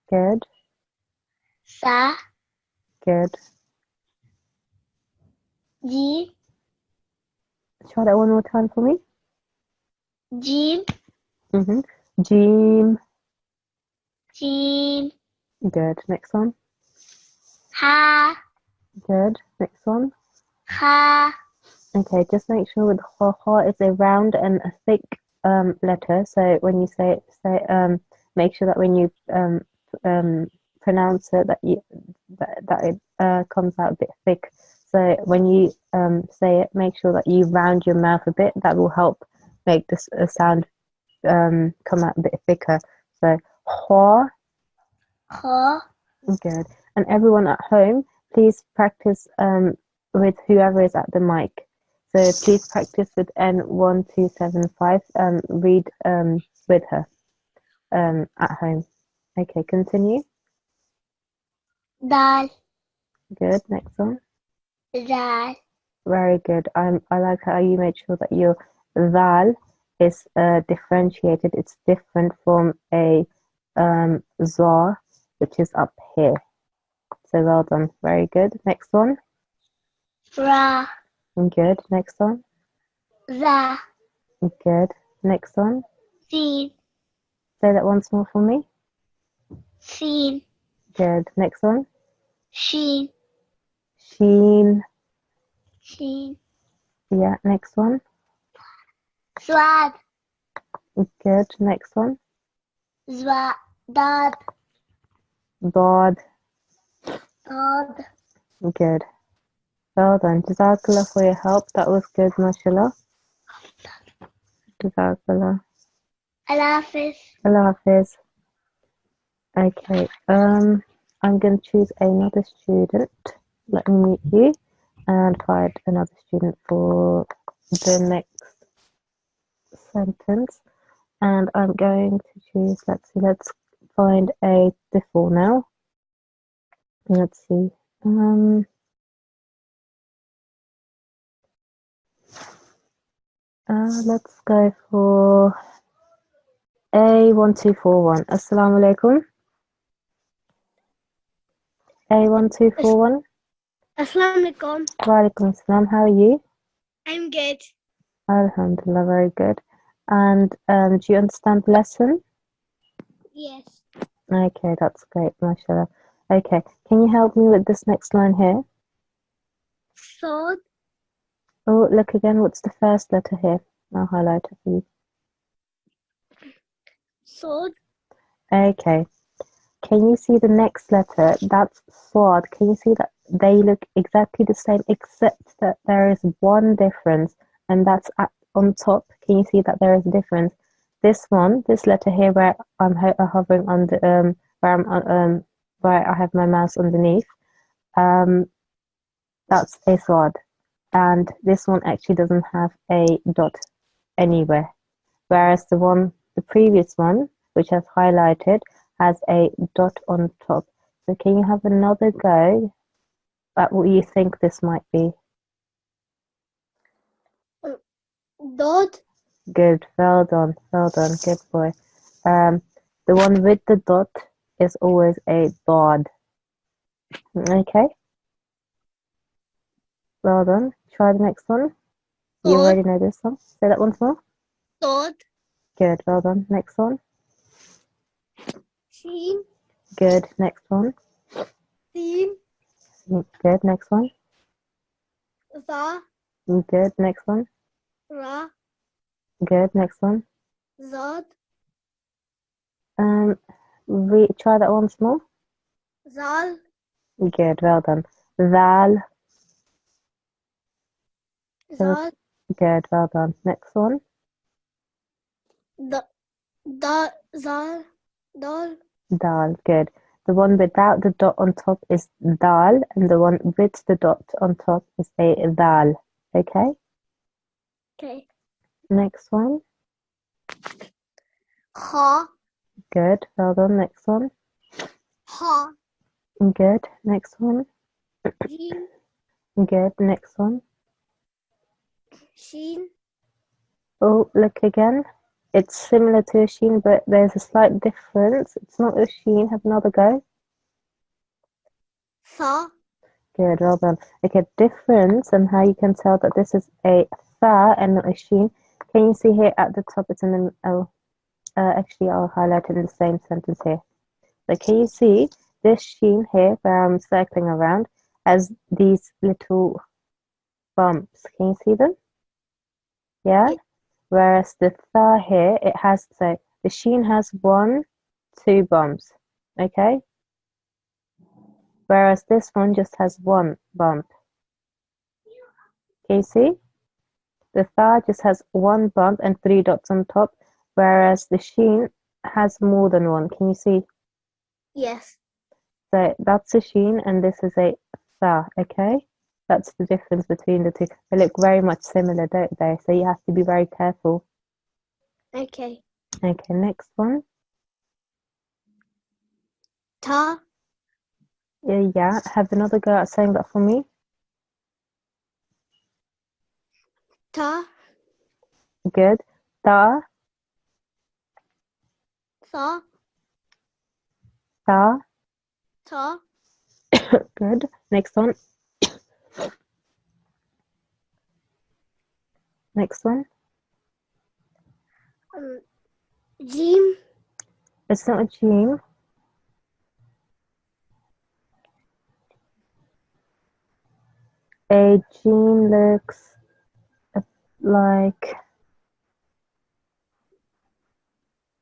[SPEAKER 1] Good,
[SPEAKER 3] Sa.
[SPEAKER 1] good.
[SPEAKER 3] Ji.
[SPEAKER 1] Try that one more time for me.
[SPEAKER 3] Jim.
[SPEAKER 1] Mm-hmm. Jim.
[SPEAKER 3] Jim.
[SPEAKER 1] Good. Next one.
[SPEAKER 3] Ha.
[SPEAKER 1] Good. Next one.
[SPEAKER 3] Ha.
[SPEAKER 1] Okay, just make sure with ha is a round and a thick letter. So when you say make sure that when you pronounce it that it comes out a bit thick. So when you say it, make sure that you round your mouth a bit. That will help make this sound come out a bit thicker. So ha.
[SPEAKER 3] Ho.
[SPEAKER 1] Good. And everyone at home, please practice with whoever is at the mic. So please practice with N1275. Read with her at home. Okay, continue.
[SPEAKER 3] Dal.
[SPEAKER 1] Good. Next one.
[SPEAKER 3] Dal.
[SPEAKER 1] Very good. I like how you made sure that your val is differentiated. It's different from a za, which is up here. So well done. Very good. Next one.
[SPEAKER 3] Ra.
[SPEAKER 1] Good. Next one.
[SPEAKER 3] Za.
[SPEAKER 1] Good. Next one.
[SPEAKER 3] Sin.
[SPEAKER 1] Say that once more for me.
[SPEAKER 3] Sin.
[SPEAKER 1] Good. Next one.
[SPEAKER 3] Shin.
[SPEAKER 1] Sheen.
[SPEAKER 3] Shin.
[SPEAKER 1] Yeah. Next one.
[SPEAKER 3] Swad.
[SPEAKER 1] Good. Next one.
[SPEAKER 3] Zwa. Dad.
[SPEAKER 1] Dod.
[SPEAKER 3] Dod.
[SPEAKER 1] Good. Well done. Jazakallah for your help. That was good, mashallah. Jazakallah.
[SPEAKER 3] Allah Hafiz.
[SPEAKER 1] Allah Hafiz. Okay. I'm going to choose another student. Let me meet you and find another student for the next sentence. And I'm going to choose, let's find a different now. Let's see. Let's go for A1241. Assalamu alaikum. A1241.
[SPEAKER 2] Assalamu alaikum.
[SPEAKER 1] Wa alaikum assalam. How are you?
[SPEAKER 2] I'm good.
[SPEAKER 1] Alhamdulillah, very good. And do you understand the lesson?
[SPEAKER 2] Yes.
[SPEAKER 1] Okay, that's great, mashallah. Okay, can you help me with this next line here?
[SPEAKER 2] Sword.
[SPEAKER 1] Oh, look again, what's the first letter here? I'll highlight it for you.
[SPEAKER 2] Sword.
[SPEAKER 1] Okay, can you see the next letter? That's sword. Can you see that they look exactly the same except that there is one difference, and that's on top. Can you see that there is a difference? This one, this letter here, where I'm hovering on the where I have my mouse underneath, that's a sword, and this one actually doesn't have a dot anywhere, whereas the previous one, which has highlighted, has a dot on top. So can you have another go at what you think this might be?
[SPEAKER 2] Dot.
[SPEAKER 1] Good, well done, good boy. The one with the dot is always a dod. Okay, well done. Try the next one. You
[SPEAKER 2] Sword.
[SPEAKER 1] already know this one. Say that once more.
[SPEAKER 2] Sword.
[SPEAKER 1] Good, well done. Next one.
[SPEAKER 2] Sheen.
[SPEAKER 1] Good, next one.
[SPEAKER 2] Sin.
[SPEAKER 1] Good, next one.
[SPEAKER 2] Za.
[SPEAKER 1] Good, next one.
[SPEAKER 2] Ra.
[SPEAKER 1] Good, next one.
[SPEAKER 2] Zod.
[SPEAKER 1] Try that once more.
[SPEAKER 2] Zal.
[SPEAKER 1] Good, well done. Val.
[SPEAKER 2] Zal.
[SPEAKER 1] Good, well done. Next one.
[SPEAKER 2] Zal. Dal.
[SPEAKER 1] Dal. Good. The one without the dot on top is dal, and the one with the dot on top is a dal. Okay.
[SPEAKER 2] Okay.
[SPEAKER 1] Next one.
[SPEAKER 2] Ha.
[SPEAKER 1] Good. Well done. Next one.
[SPEAKER 2] Ha.
[SPEAKER 1] Good. Next one.
[SPEAKER 2] Jim.
[SPEAKER 1] Good. Next one.
[SPEAKER 2] Sheen.
[SPEAKER 1] Oh, look again. It's similar to a sheen, but there's a slight difference. It's not a sheen. Have another go.
[SPEAKER 2] Tha.
[SPEAKER 1] Good, well done. Okay, difference and how you can tell that this is a tha and not a sheen. Can you see here at the top? It's in the actually, I'll highlight it in the same sentence here. So can you see this sheen here where I'm circling around has these little bumps? Can you see them? Yeah. Whereas the tha here, it has, so the sheen has 1, 2 bumps. Okay. Whereas this one just has 1 bump. Can you see? The tha just has 1 bump and 3 dots on top, whereas the sheen has more than 1. Can you see?
[SPEAKER 2] Yes.
[SPEAKER 1] So that's a sheen and this is a tha, okay? That's the difference between the two. They look very much similar, don't they? So you have to be very careful.
[SPEAKER 2] Okay.
[SPEAKER 1] Okay, next one.
[SPEAKER 2] Ta.
[SPEAKER 1] Yeah, have another go at saying that for me.
[SPEAKER 2] Ta.
[SPEAKER 1] Good. Ta,
[SPEAKER 2] Tha.
[SPEAKER 1] ta.
[SPEAKER 2] Ta.
[SPEAKER 1] Good. Next one. Next one.
[SPEAKER 2] Jim.
[SPEAKER 1] It's not a gene. A gene looks like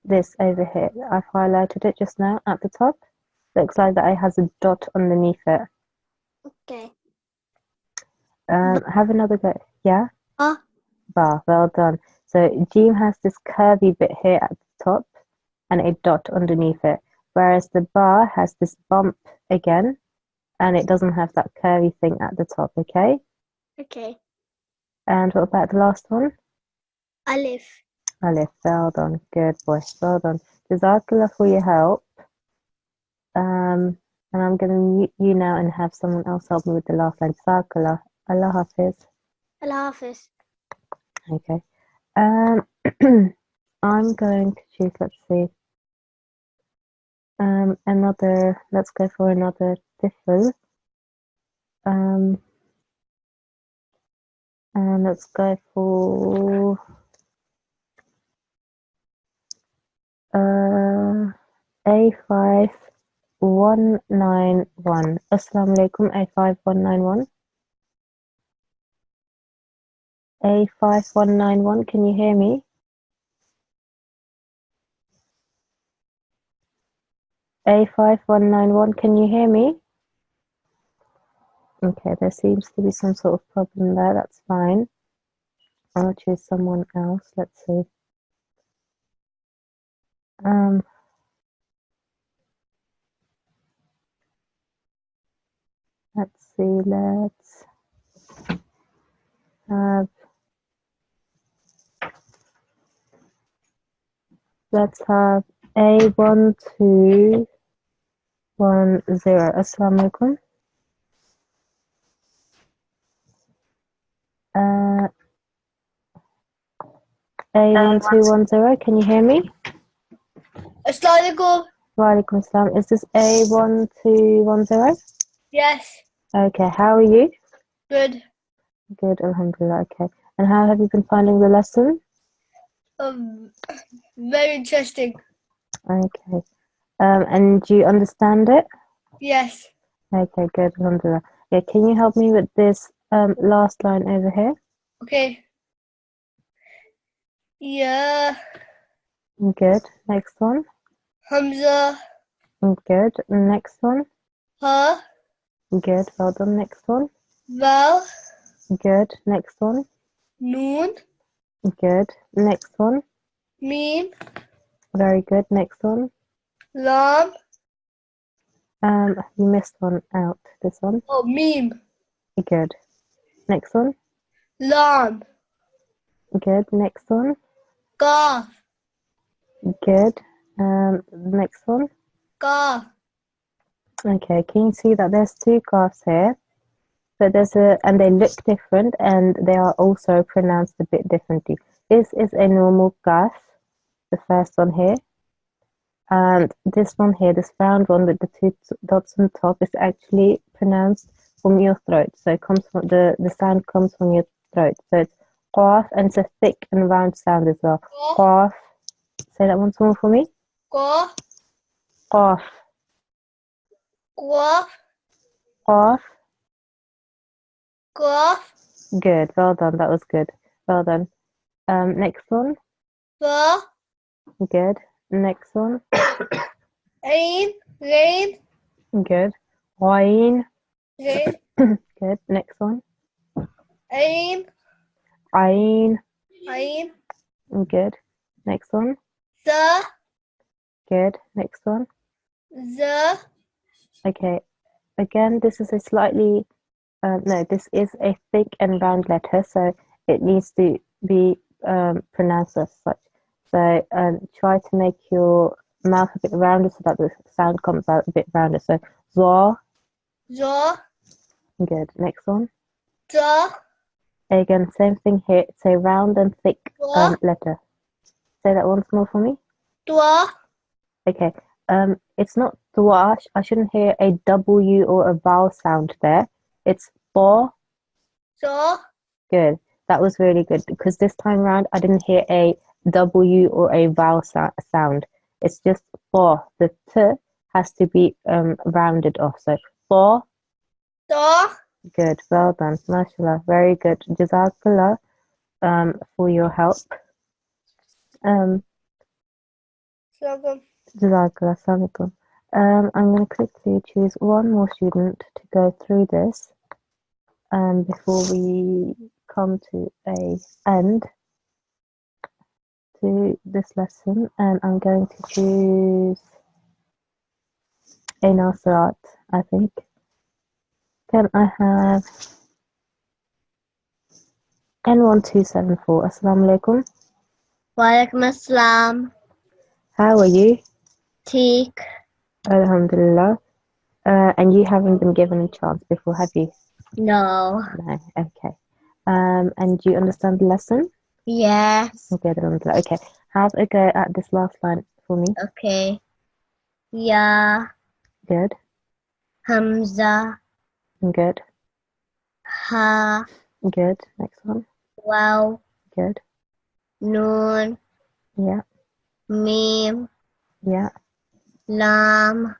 [SPEAKER 1] this over here. I've highlighted it just now at the top. Looks like that it has a dot underneath it.
[SPEAKER 2] Okay.
[SPEAKER 1] Have another go. Yeah?
[SPEAKER 2] Ba.
[SPEAKER 1] Ba. Well done. So gene has this curvy bit here at the top and a dot underneath it. Whereas the ba has this bump again and it doesn't have that curvy thing at the top, okay?
[SPEAKER 2] Okay.
[SPEAKER 1] And what about the last one?
[SPEAKER 2] Alif.
[SPEAKER 1] Alif, well done. Good boy. Well done. Jazakallah for your help. And I'm going to mute you now and have someone else help me with the last line. Jazakallah. Allah Hafiz.
[SPEAKER 2] Allah Hafiz.
[SPEAKER 1] Okay. I'm going to choose, let's see. Let's go for another different. And let's go for A5191. Assalamu alaikum, A5191. A5191, can you hear me? A5191, can you hear me? Okay, there seems to be some sort of problem there. That's fine. I'll choose someone else. Let's see. Let's see. Let's have A1210. Assalamu alaikum. A1210. Can you hear me?
[SPEAKER 2] Assalamu alaikum.
[SPEAKER 1] Wa alaikum assalam. Is this A1210?
[SPEAKER 2] Yes.
[SPEAKER 1] Okay, how are you?
[SPEAKER 2] Good.
[SPEAKER 1] Good, alhamdulillah. Okay. And how have you been finding the lesson?
[SPEAKER 2] Very interesting.
[SPEAKER 1] Okay. And do you understand it?
[SPEAKER 2] Yes.
[SPEAKER 1] Okay, good, alhamdulillah. Yeah, can you help me with this last line over here?
[SPEAKER 2] Okay. Yeah.
[SPEAKER 1] Good. Next one.
[SPEAKER 2] Hamza.
[SPEAKER 1] Good. Next one.
[SPEAKER 2] Ha.
[SPEAKER 1] Good. Well done. Next one.
[SPEAKER 2] Val.
[SPEAKER 1] Good. Next one.
[SPEAKER 2] Noon.
[SPEAKER 1] Good. Next one.
[SPEAKER 2] Meme.
[SPEAKER 1] Very good. Next one.
[SPEAKER 2] Lam.
[SPEAKER 1] You missed one out. This one.
[SPEAKER 2] Oh, meme.
[SPEAKER 1] Good. Next one.
[SPEAKER 2] Lam.
[SPEAKER 1] Good. Next one.
[SPEAKER 2] Ka.
[SPEAKER 1] Good. Next one.
[SPEAKER 2] Ka.
[SPEAKER 1] Okay. Can you see that there's two calves here? But and they look different and they are also pronounced a bit differently. This is a normal calf the first one here. And this one here, this round one with the two dots on top, is actually pronounced from your throat. So it comes from the sound comes from your throat. So it's qaf, and it's a thick and round sound as well. Qaf. Say that once more for me.
[SPEAKER 2] Qaf.
[SPEAKER 1] Qaf.
[SPEAKER 2] Qaf.
[SPEAKER 1] Qaf.
[SPEAKER 2] Qaf.
[SPEAKER 1] Good. Well done. That was good. Well done. Next one.
[SPEAKER 2] Fa.
[SPEAKER 1] Good. Next one.
[SPEAKER 2] Ain. Rain.
[SPEAKER 1] Good. Ain.
[SPEAKER 2] Rain.
[SPEAKER 1] Good. Next one.
[SPEAKER 2] Ain.
[SPEAKER 1] Ain.
[SPEAKER 2] Ain.
[SPEAKER 1] Good. Next one.
[SPEAKER 2] Sa.
[SPEAKER 1] Good. Next one.
[SPEAKER 2] Za.
[SPEAKER 1] Okay. Again, this is a slightly no, this is a thick and round letter, so it needs to be pronounced as such. So try to make your mouth a bit rounder so that the sound comes out a bit rounder. So za.
[SPEAKER 2] Za.
[SPEAKER 1] Good. Next one.
[SPEAKER 2] Da.
[SPEAKER 1] Again, same thing here. It's a round and thick
[SPEAKER 2] Dwa.
[SPEAKER 1] letter. Say that once more for me.
[SPEAKER 2] Dwa.
[SPEAKER 1] Okay. It's not dwa. I shouldn't hear a W or a vowel sound there. It's bo.
[SPEAKER 2] Sa.
[SPEAKER 1] Good. That was really good because this time round I didn't hear a W or a vowel sound. It's just bo. The T has to be rounded off. So bo.
[SPEAKER 2] Da.
[SPEAKER 1] Good. Well done. MashaAllah. Very good. Jazakallah for your help.
[SPEAKER 2] Second.
[SPEAKER 1] Jazakallah. Assalamualaikum. I'm going to quickly choose one more student to go through this before we come to a end to this lesson, and I'm going to choose a Nasirat, I think. Can I have N1274? Assalamu alaikum.
[SPEAKER 3] Walaikum assalam.
[SPEAKER 1] How are you?
[SPEAKER 3] Teak.
[SPEAKER 1] Alhamdulillah. And you haven't been given a chance before, have you?
[SPEAKER 3] No.
[SPEAKER 1] No. Okay. And do you understand the lesson?
[SPEAKER 3] Yes.
[SPEAKER 1] Okay, alhamdulillah. Okay. Have a go at this last line for me.
[SPEAKER 3] Okay. Ya.
[SPEAKER 1] Good.
[SPEAKER 3] Hamza.
[SPEAKER 1] Good.
[SPEAKER 3] Ha.
[SPEAKER 1] Good. Next one.
[SPEAKER 3] Waw.
[SPEAKER 1] Good.
[SPEAKER 3] Noon.
[SPEAKER 1] Yeah.
[SPEAKER 3] Mim.
[SPEAKER 1] Yeah.
[SPEAKER 3] Lam.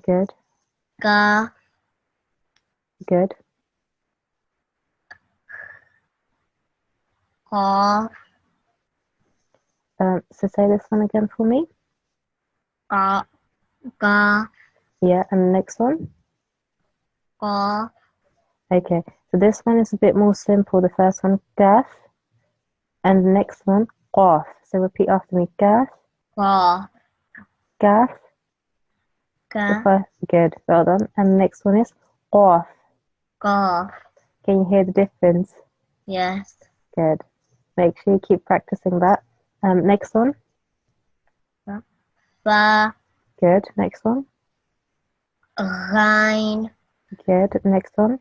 [SPEAKER 1] Good.
[SPEAKER 3] Ka.
[SPEAKER 1] Good.
[SPEAKER 3] Qaf.
[SPEAKER 1] So say this one again for me.
[SPEAKER 3] Ka. Ka.
[SPEAKER 1] Yeah. And the next one.
[SPEAKER 3] Qaf.
[SPEAKER 1] Okay. So this one is a bit more simple. The first one, kaf. And the next one, qaf. So repeat after me. Kaf.
[SPEAKER 3] Qaf.
[SPEAKER 1] Kaf. The
[SPEAKER 3] Ka.
[SPEAKER 1] first. Good. Well done. And the next one is qaf.
[SPEAKER 3] Qaf.
[SPEAKER 1] Can you hear the difference?
[SPEAKER 3] Yes.
[SPEAKER 1] Good. Make sure you keep practicing that. Next one.
[SPEAKER 3] Fa.
[SPEAKER 1] Good. Next one.
[SPEAKER 3] Ghain.
[SPEAKER 1] Good. Next one.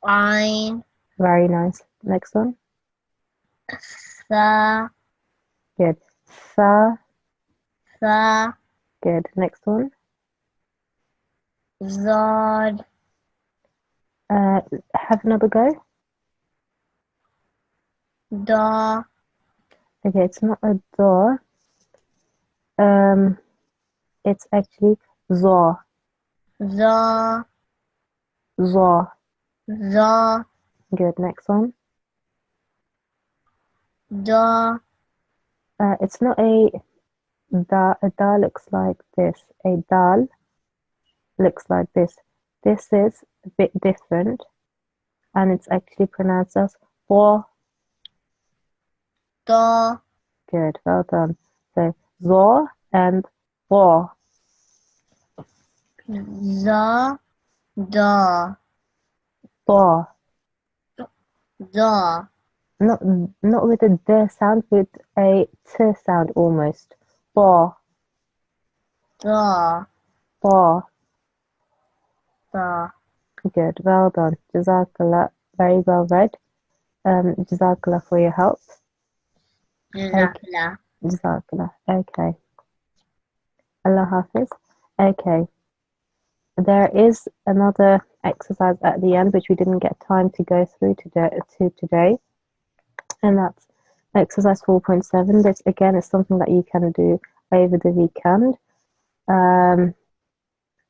[SPEAKER 3] Ain.
[SPEAKER 1] Very nice. Next one.
[SPEAKER 3] Sa.
[SPEAKER 1] Good. Sa.
[SPEAKER 3] Sa.
[SPEAKER 1] Good. Next one.
[SPEAKER 3] Zod.
[SPEAKER 1] Have another go.
[SPEAKER 3] Da.
[SPEAKER 1] Okay, it's not a door. It's actually zaw.
[SPEAKER 3] Za.
[SPEAKER 1] Zaw.
[SPEAKER 3] Za.
[SPEAKER 1] Good. Next one.
[SPEAKER 3] Da.
[SPEAKER 1] It's not a da. A da looks like this. A dal looks like this. This is a bit different, and it's actually pronounced as wa.
[SPEAKER 3] Da.
[SPEAKER 1] Good. Well done. So zaw and wa.
[SPEAKER 3] Za. Da.
[SPEAKER 1] Wa.
[SPEAKER 3] Da.
[SPEAKER 1] Not with a d sound, with a t sound almost. Wa.
[SPEAKER 3] Da.
[SPEAKER 1] Wa.
[SPEAKER 3] Da.
[SPEAKER 1] Good. Well done. Jazakallah. Very well read. Jazakallah for your help.
[SPEAKER 3] Jazakallah.
[SPEAKER 1] Jazakallah. Okay. Allah Hafiz. Okay. There is another exercise at the end which we didn't get time to go through today, and that's exercise 4.7. This again is something that you can do over the weekend.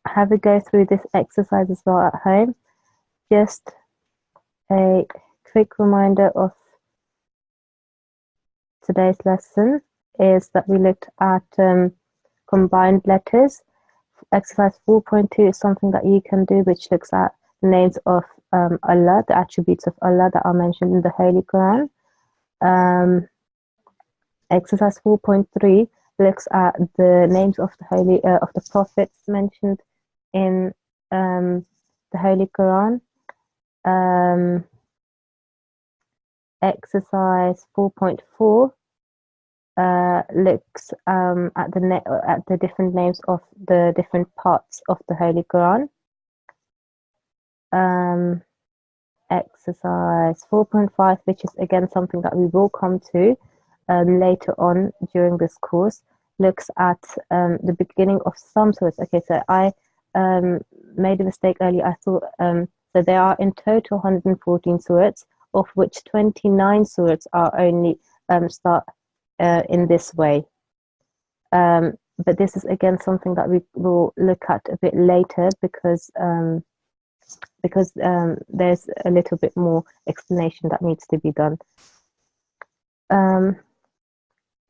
[SPEAKER 1] Have a go through this exercise as well at home. Just a quick reminder of today's lesson is that we looked at combined letters. Exercise 4.2 is something that you can do which looks at the names of Allah, the attributes of Allah that are mentioned in the Holy Quran. Exercise 4.3 looks at the names of the prophets mentioned in the Holy Quran. Exercise 4.4 looks at the different names of the different parts of the Holy Quran. Exercise 4.5, which is again something that we will come to later on during this course, looks at the beginning of some surahs. Okay, so I made a mistake earlier. I thought so there are in total 114 surahs, of which 29 surahs are only start in this way. But this is again something that we will look at a bit later because there's a little bit more explanation that needs to be done.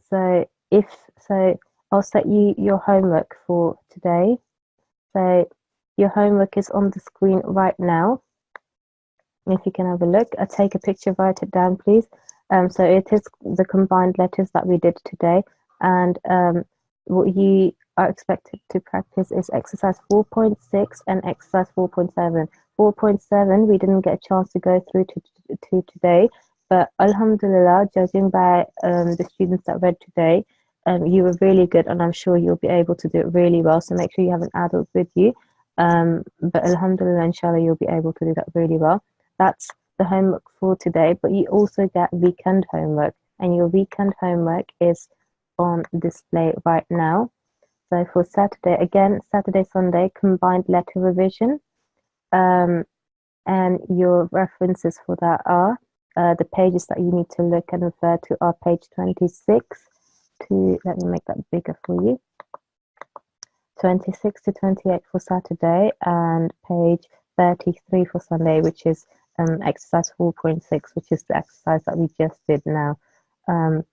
[SPEAKER 1] So I'll set you your homework for today. So your homework is on the screen right now. If you can have a look, take a picture, write it down, please. So it is the combined letters that we did today, and what you are expected to practice is exercise 4.6 and exercise 4.7. 4.7 we didn't get a chance to go through to today, but alhamdulillah, judging by the students that read today, you were really good, and I'm sure you'll be able to do it really well. So make sure you have an adult with you. But alhamdulillah, inshallah, you'll be able to do that really well. That's the homework for today, but you also get weekend homework, and your weekend homework is on display right now. So for Saturday, again, Saturday, Sunday, combined letter revision. And your references for that are the pages that you need to look and refer to are page 26 to, let me make that bigger for you, 26 to 28 for Saturday, and page 33 for Sunday, which is exercise 4.6, which is the exercise that we just did now. And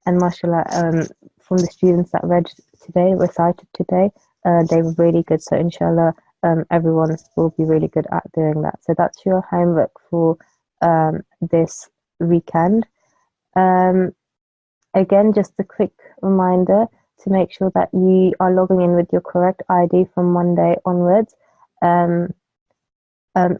[SPEAKER 1] mashallah, from the students that read today, recited today, they were really good. So inshallah, everyone will be really good at doing that. So that's your homework for this weekend. Again, just a quick reminder to make sure that you are logging in with your correct ID from Monday onwards.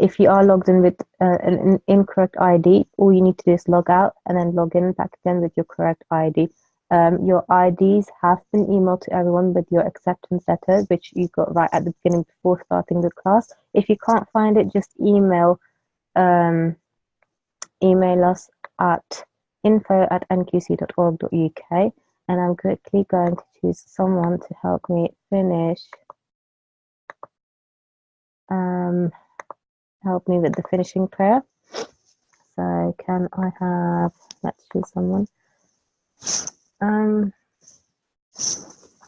[SPEAKER 1] If you are logged in with an incorrect ID, all you need to do is log out and then log in back again with your correct ID. Your IDs have been emailed to everyone with your acceptance letter, which you got right at the beginning before starting the class. If you can't find it, just email us at info@nqc.org.uk, and I'm quickly going to choose someone to help me finish. Help me with the finishing prayer. So can I have, let's choose someone.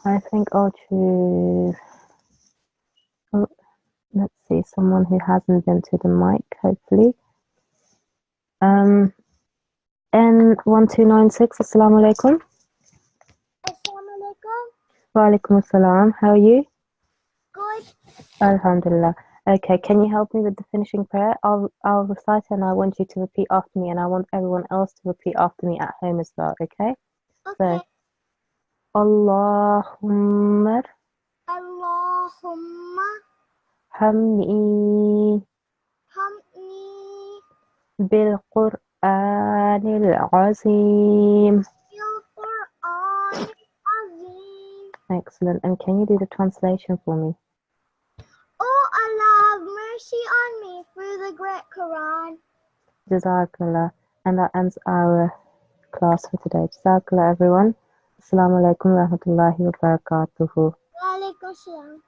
[SPEAKER 1] I think I'll choose, let's see, someone who hasn't been to the mic, hopefully. N1296, Assalamu alaikum.
[SPEAKER 2] Assalamu alaikum.
[SPEAKER 1] Wa alaikum assalam. How are you?
[SPEAKER 2] Good.
[SPEAKER 1] Alhamdulillah. Okay, can you help me with the finishing prayer? I'll recite it and I want you to repeat after me, and I want everyone else to repeat after me at home as well, okay?
[SPEAKER 2] Okay.
[SPEAKER 1] So, Allahumma hamni bil Qur'anil azim. Excellent. And can you do the translation for me?
[SPEAKER 2] Oh Allah, have mercy on me through the great Quran.
[SPEAKER 1] Jazakallah. And that ends our class for today. Jazakallah, everyone. Assalamu alaikum wa rahmatullahi wa barakatuhu.
[SPEAKER 2] Walaikum salam.